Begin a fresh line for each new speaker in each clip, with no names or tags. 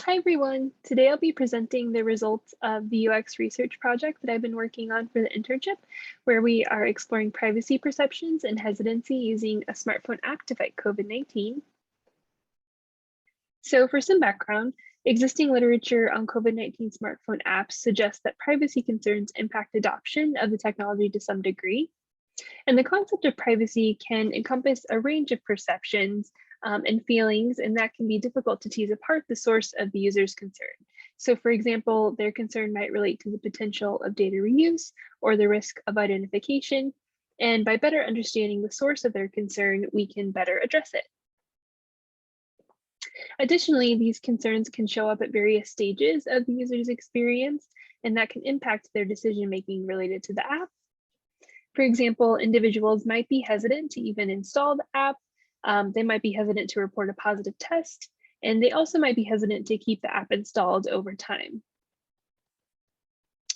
Hi everyone. Today I'll be presenting the results of the UX research project that I've been working on for the internship, where we are exploring privacy perceptions and hesitancy using a smartphone app to fight COVID-19. So for some background, existing literature on COVID-19 smartphone apps suggests that privacy concerns impact adoption of the technology to some degree. And the concept of privacy can encompass a range of perceptions and feelings, and that can be difficult to tease apart the source of the user's concern. So for example, their concern might relate to the potential of data reuse or the risk of identification. And by better understanding the source of their concern, we can better address it. Additionally, these concerns can show up at various stages of the user's experience, and that can impact their decision-making related to the app. For example, individuals might be hesitant to even install the app. They might be hesitant to report a positive test, and they also might be hesitant to keep the app installed over time.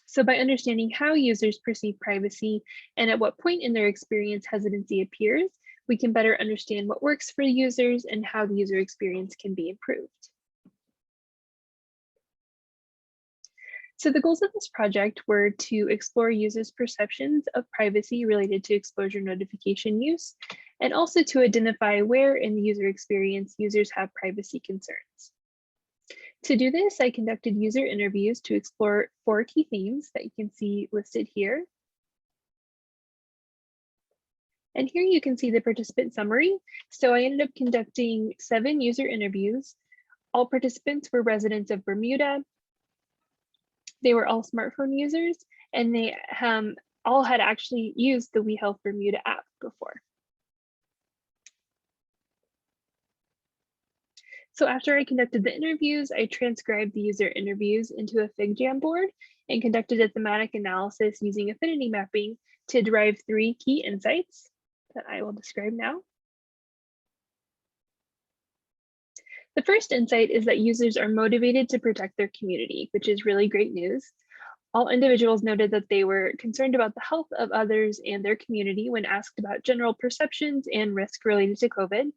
So by understanding how users perceive privacy and at what point in their experience hesitancy appears, we can better understand what works for users and how the user experience can be improved. So the goals of this project were to explore users' perceptions of privacy related to exposure notification use, and also to identify where in the user experience users have privacy concerns. To do this, I conducted user interviews to explore 4 key themes that you can see listed here. And here you can see the participant summary. So I ended up conducting 7 user interviews. All participants were residents of Bermuda. They were all smartphone users, and they all had actually used the WeHealth Bermuda app before. So after I conducted the interviews, I transcribed the user interviews into a FigJam board and conducted a thematic analysis using affinity mapping to derive 3 key insights that I will describe now. The first insight is that users are motivated to protect their community, which is really great news. All individuals noted that they were concerned about the health of others and their community when asked about general perceptions and risk related to COVID.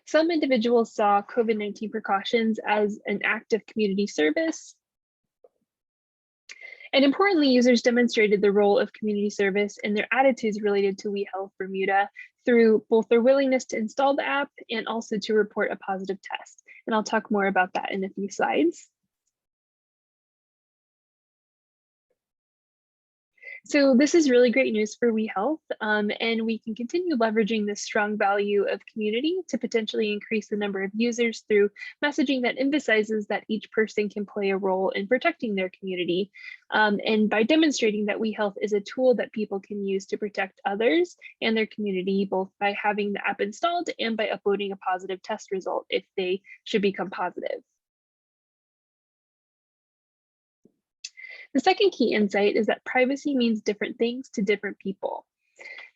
Some individuals saw COVID-19 precautions as an act of community service. And importantly, users demonstrated the role of community service and their attitudes related to WeHealth Bermuda through both their willingness to install the app and also to report a positive test. And I'll talk more about that in a few slides. So this is really great news for WeHealth, and we can continue leveraging this strong value of community to potentially increase the number of users through messaging that emphasizes that each person can play a role in protecting their community. And by demonstrating that WeHealth is a tool that people can use to protect others and their community, both by having the app installed and by uploading a positive test result if they should become positive. The second key insight is that privacy means different things to different people.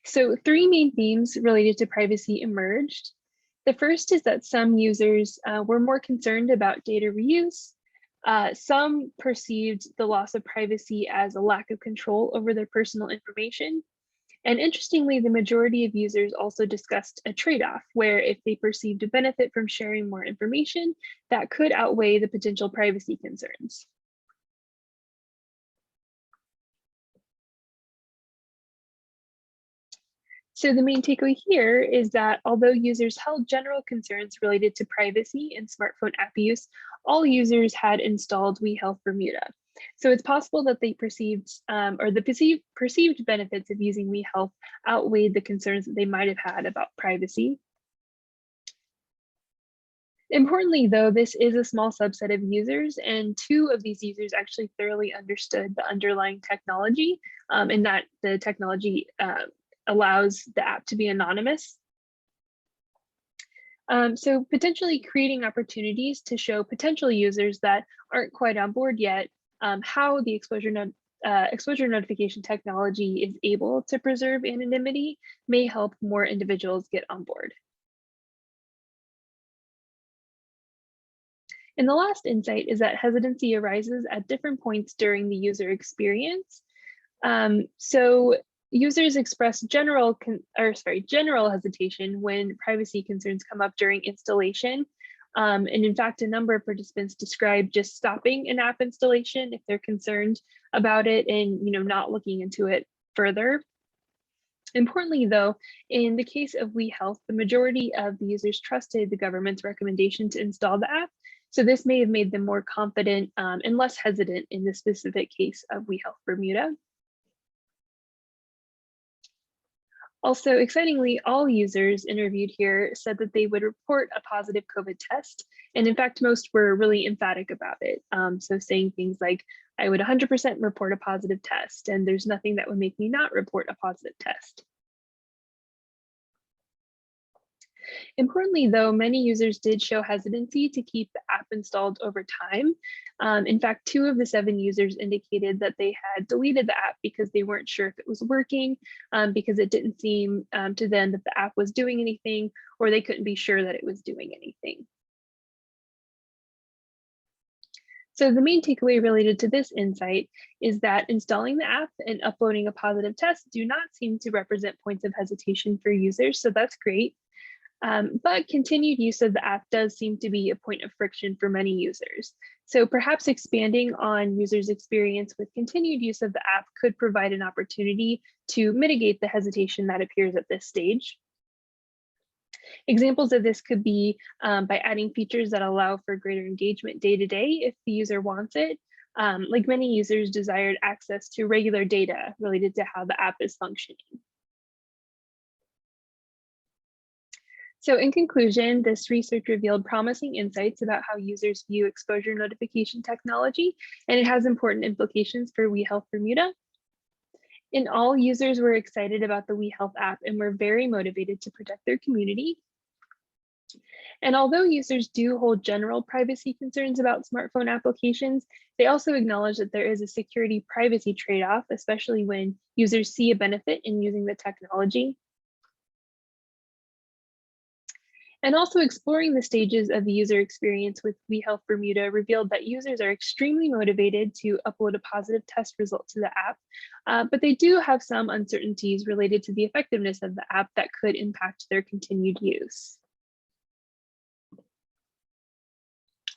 So 3 main themes related to privacy emerged. The first is that some users were more concerned about data reuse. Some perceived the loss of privacy as a lack of control over their personal information. And interestingly, the majority of users also discussed a trade-off where if they perceived a benefit from sharing more information, that could outweigh the potential privacy concerns. So the main takeaway here is that although users held general concerns related to privacy and smartphone app use, all users had installed WeHealth Bermuda. So it's possible that they perceived or the perceived benefits of using WeHealth outweighed the concerns that they might have had about privacy. Importantly, though, this is a small subset of users, and 2 of these users actually thoroughly understood the underlying technology and that the technology allows the app to be anonymous. So potentially creating opportunities to show potential users that aren't quite on board yet how the exposure notification technology is able to preserve anonymity may help more individuals get on board. And the last insight is that hesitancy arises at different points during the user experience. So users express general hesitation when privacy concerns come up during installation, And in fact, a number of participants described just stopping an app installation if they're concerned about it and not looking into it further. Importantly, though, in the case of WeHealth, the majority of the users trusted the government's recommendation to install the app. So this may have made them more confident and less hesitant in the specific case of WeHealth Bermuda. Also, excitingly, all users interviewed here said that they would report a positive COVID test. And in fact, most were really emphatic about it. So saying things like, I would 100% report a positive test, and there's nothing that would make me not report a positive test. Importantly, though, many users did show hesitancy to keep the app installed over time. In fact, 2 of the 7 users indicated that they had deleted the app because they weren't sure if it was working, because it didn't seem to them that the app was doing anything, or they couldn't be sure that it was doing anything. So the main takeaway related to this insight is that installing the app and uploading a positive test do not seem to represent points of hesitation for users, so that's great. But continued use of the app does seem to be a point of friction for many users. So perhaps expanding on users' experience with continued use of the app could provide an opportunity to mitigate the hesitation that appears at this stage. Examples of this could be by adding features that allow for greater engagement day to day if the user wants it. Like many users desired access to regular data related to how the app is functioning. So in conclusion, this research revealed promising insights about how users view exposure notification technology, and it has important implications for WeHealth Bermuda. In all, users were excited about the WeHealth app and were very motivated to protect their community. And although users do hold general privacy concerns about smartphone applications, they also acknowledge that there is a security privacy trade-off, especially when users see a benefit in using the technology. And also exploring the stages of the user experience with WeHealth Bermuda revealed that users are extremely motivated to upload a positive test result to the app, but they do have some uncertainties related to the effectiveness of the app that could impact their continued use.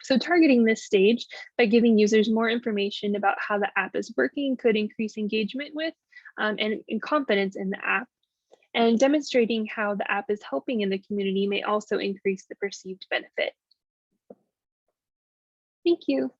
So targeting this stage by giving users more information about how the app is working could increase engagement with and confidence in the app. And demonstrating how the app is helping in the community may also increase the perceived benefit. Thank you.